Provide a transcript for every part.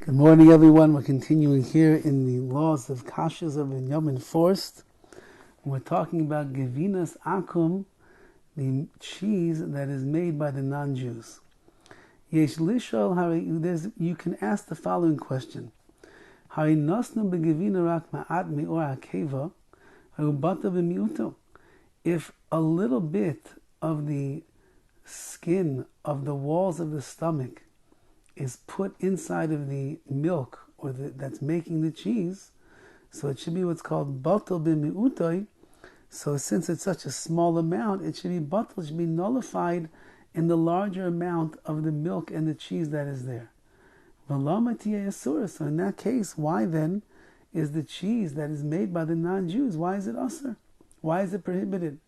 Good morning, everyone. We're continuing here in the laws of KASHRUS of Binyamin Forst. We're talking about Gevinas Akum, the cheese that is made by the non-Jews. Yesh lishol, you can ask the following question: Hari nosnu begevina rak ma'at me'or hakeva, harubata b'miuto. If a little bit of the skin of the walls of the stomach is put inside of the milk or that's making the cheese, so it should be what's called batal b'mi'utoi. So since it's such a small amount, it should be batal, it should be nullified in the larger amount of the milk and the cheese that is there. So in that case, why then is the cheese that is made by the non-Jews, why is it asur? Why is it prohibited?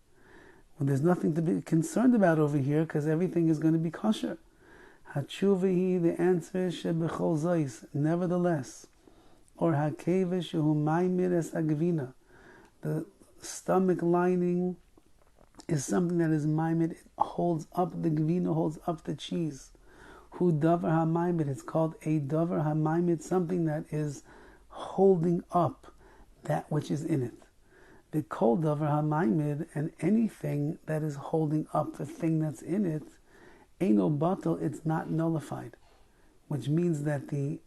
Well, there's nothing to be concerned about over here because everything is going to be kosher. Hatshuvahi, the answer is shebechol zois, nevertheless, or hakevish shehu maimir es agvina. The stomach lining is something that is maimir, it holds up the gvina, holds up the cheese. Hu davar hamaimir, it's called a davar hamaimir, something that is holding up that which is in it. The kol davar hamaimir, and anything that is holding up the thing that's in it, Eino batal, it's not nullified, which means that the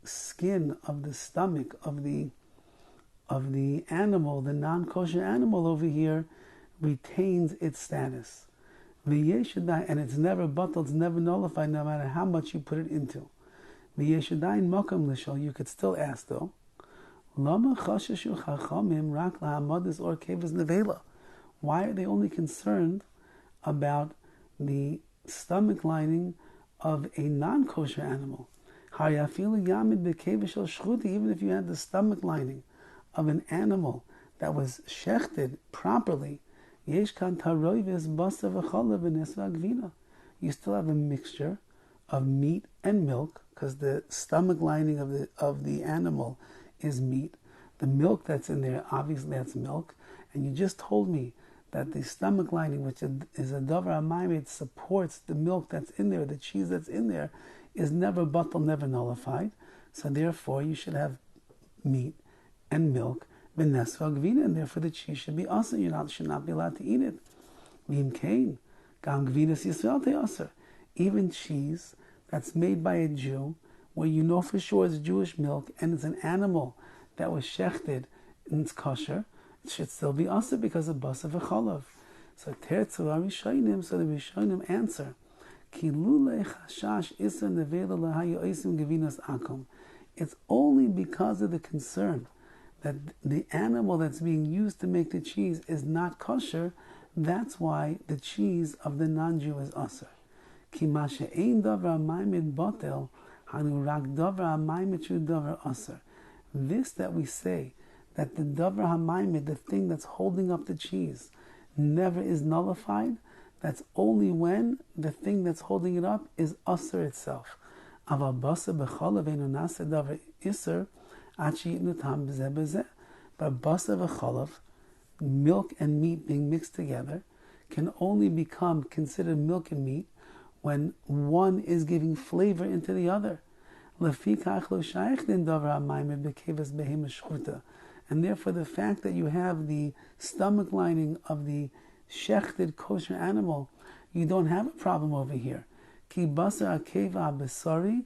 skin of the stomach of the animal, the non-kosher animal over here, retains its status. And it's never batal, it's never nullified, no matter how much you put it into. You could still ask though, why are they only concerned about the stomach lining of a non-kosher animal? Even if you had the stomach lining of an animal that was shechted properly, you still have a mixture of meat and milk, because the stomach lining of the animal is meat. The milk that's in there, obviously that's milk. And you just told me that the stomach lining, which is a davar hamayim, it supports the milk that's in there, the cheese that's in there, is never batal, never nullified. So therefore, you should have meat and milk, b'nesva gvina, and therefore the cheese should be asur. You should not be allowed to eat it. V'im kain, gam gvinas Yisrael asur. Even cheese that's made by a Jew, where you know for sure it's Jewish milk and it's an animal that was shechted and it's kosher, it should still be asur because of basar v'chalav. So tertzu harishonim, so the Rishonim answer, ki lulei chashash isur nevela lahayu oisim gevinas akum. It's only because of the concern that the animal that's being used to make the cheese is not kosher. That's why the cheese of the non-Jew is asur. Ki ma she'ein davar hamayimid batel hanu rak davar hamayimid shu davar asur. This that we say, that the davar hamayimid, the thing that's holding up the cheese, never is nullified, that's only when the thing that's holding it up is asur itself. Aval basar b'chalav eino nasa davar isur ad sheyitnu tam b'zeh b'zeh. But basar v'chalav, milk and meat being mixed together, can only become considered milk and meat when one is giving flavor into the other. Lefikach lo shayich din davar hamayimid b'kevas behema shchuta. And therefore the fact that you have the stomach lining of the shechted kosher animal, you don't have a problem over here. Ki basar akeva besari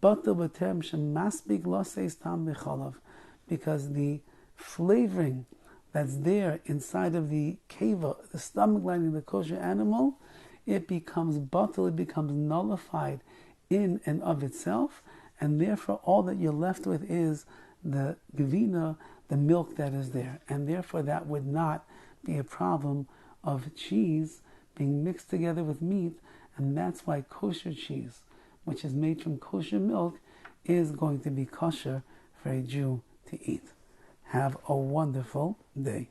batal b'terem shemasbik loseis tam b'chalav. Because the flavoring that's there inside of the keva, the stomach lining of the kosher animal, it becomes batal, it becomes nullified in and of itself, and therefore all that you're left with is the gevina, the milk that is there. And therefore that would not be a problem of cheese being mixed together with meat, and that's why kosher cheese, which is made from kosher milk, is going to be kosher for a Jew to eat. Have a wonderful day.